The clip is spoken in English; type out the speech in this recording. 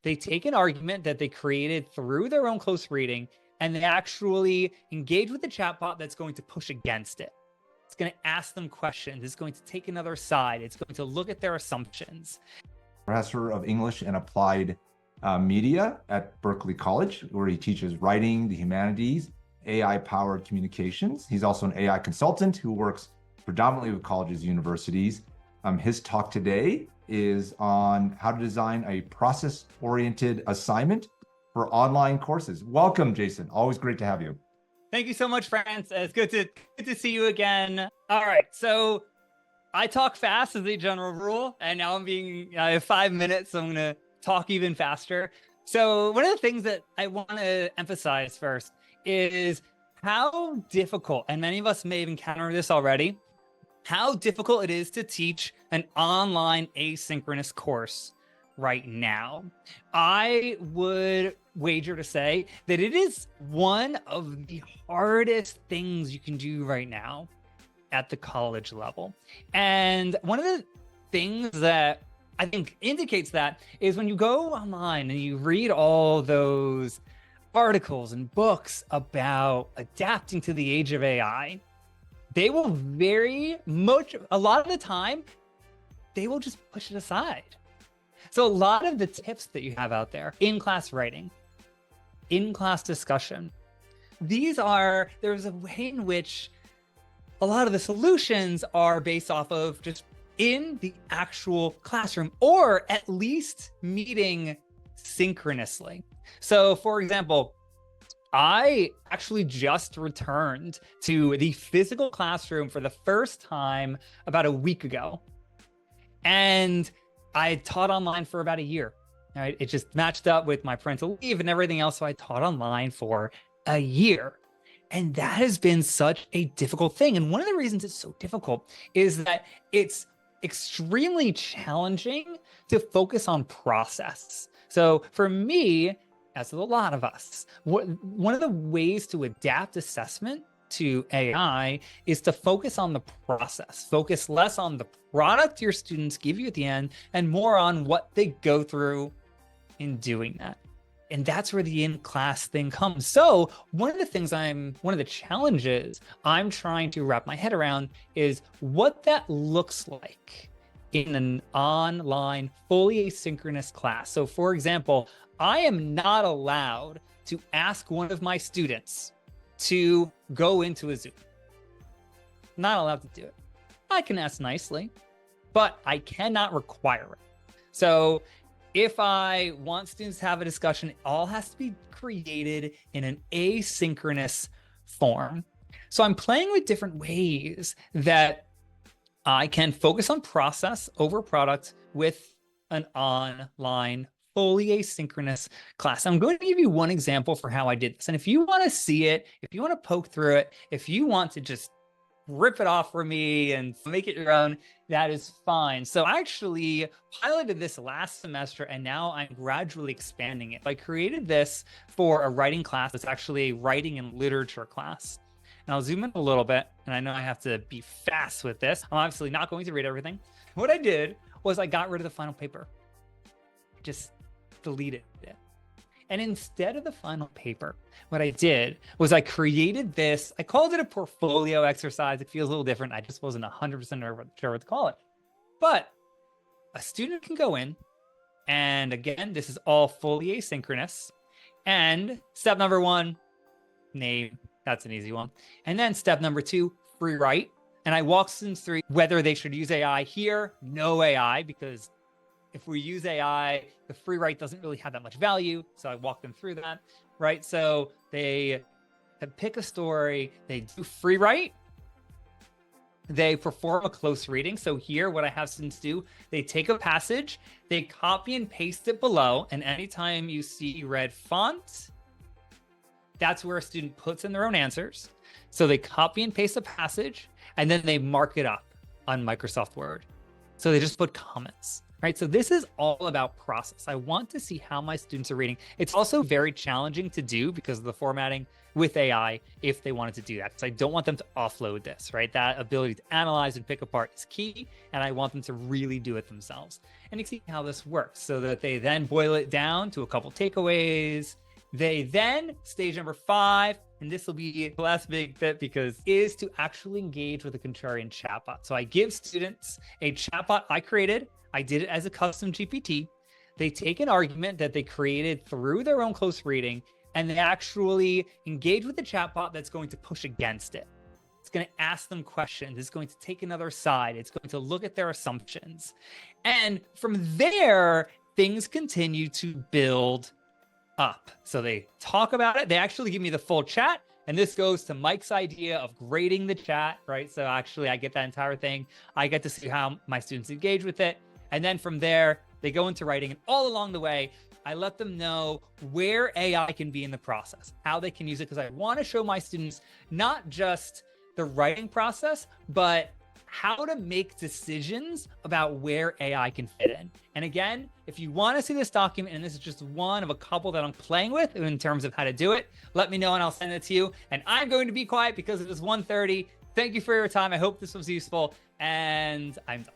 They take an argument that they created through their own close reading, and they actually engage with the chatbot that's going to push against it. It's going to ask them questions. It's going to take another side. It's going to look at their assumptions. Professor of English and Applied Media at Berkeley College, where he teaches writing, the humanities, AI-powered communications. He's also an AI consultant who works predominantly with colleges and universities. His talk today is on how to design a process-oriented assignment for online courses. Welcome, Jason. Always great to have you. Thank you so much, France. It's good to see you again. All right, so I talk fast as a general rule, and now I have 5 minutes, so I'm gonna talk even faster. So one of the things that I want to emphasize first is how difficult, and many of us may have encountered this already, how difficult it is to teach an online asynchronous course right now. I would wager to say that it is one of the hardest things you can do right now at the college level. And one of the things that I think indicates that is when you go online and you read all those articles and books about adapting to the age of AI, they will a lot of the time, they will just push it aside. So a lot of the tips that you have out there, in-class writing, in-class discussion, there's a way in which a lot of the solutions are based off of just in the actual classroom, or at least meeting synchronously. So for example, I actually just returned to the physical classroom for the first time about a week ago. And I taught online for about a year. Right? It just matched up with my parental leave and everything else. So I taught online for a year. And that has been such a difficult thing. And one of the reasons it's so difficult is that it's extremely challenging to focus on process. So for me, as with a lot of us, one of the ways to adapt assessment to AI is to focus on the process, focus less on the product your students give you at the end and more on what they go through in doing that. And that's where the in-class thing comes. So one of the challenges I'm trying to wrap my head around is what that looks like in an online, fully asynchronous class. So for example, I am not allowed to ask one of my students to go into a Zoom. Not allowed to do it. I can ask nicely, but I cannot require it. So if I want students to have a discussion, it all has to be created in an asynchronous form. So I'm playing with different ways that I can focus on process over product with an online, fully asynchronous class. I'm going to give you one example for how I did this. And if you want to see it, if you want to poke through it, if you want to just rip it off for me and make it your own, that is fine. So I actually piloted this last semester and now I'm gradually expanding it. I created this for a writing class. It's actually a writing and literature class. And I'll zoom in a little bit, and I know I have to be fast with this. I'm obviously not going to read everything. What I did was I got rid of the final paper. Just deleted it. And instead of the final paper, what I did was I created this, I called it a portfolio exercise. It feels a little different. I just wasn't 100% sure what to call it. But a student can go in, and again, this is all fully asynchronous. And step number 1, name. That's an easy one. And then step number 2, free write. And I walk students through whether they should use AI here, no AI, because if we use AI, the free write doesn't really have that much value. So I walk them through that, right? So they pick a story, they do free write, they perform a close reading. So here, what I have students do, they take a passage, they copy and paste it below. And anytime you see red font, that's where a student puts in their own answers. So they copy and paste a passage, and then they mark it up on Microsoft Word. So they just put comments. right? So this is all about process. I want to see how my students are reading. It's also very challenging to do because of the formatting with AI if they wanted to do that, because I don't want them to offload this, right? That ability to analyze and pick apart is key, and I want them to really do it themselves. And you see how this works so that they then boil it down to a couple takeaways. They then, stage number 5, and this will be the last big bit because is to actually engage with a Contrarian chatbot. So I give students a chatbot I created. I did it as a custom GPT. They take an argument that they created through their own close reading, and they actually engage with the chatbot that's going to push against it. It's going to ask them questions. It's going to take another side. It's going to look at their assumptions. And from there, things continue to build up. So they talk about it. They actually give me the full chat. And this goes to Mike's idea of grading the chat, right? So actually I get that entire thing. I get to see how my students engage with it. And then from there, they go into writing. And all along the way, I let them know where AI can be in the process, how they can use it, because I want to show my students not just the writing process, but how to make decisions about where AI can fit in. And again, if you want to see this document, and this is just one of a couple that I'm playing with in terms of how to do it, let me know and I'll send it to you. And I'm going to be quiet because it is 1:30. Thank you for your time. I hope this was useful, and I'm done.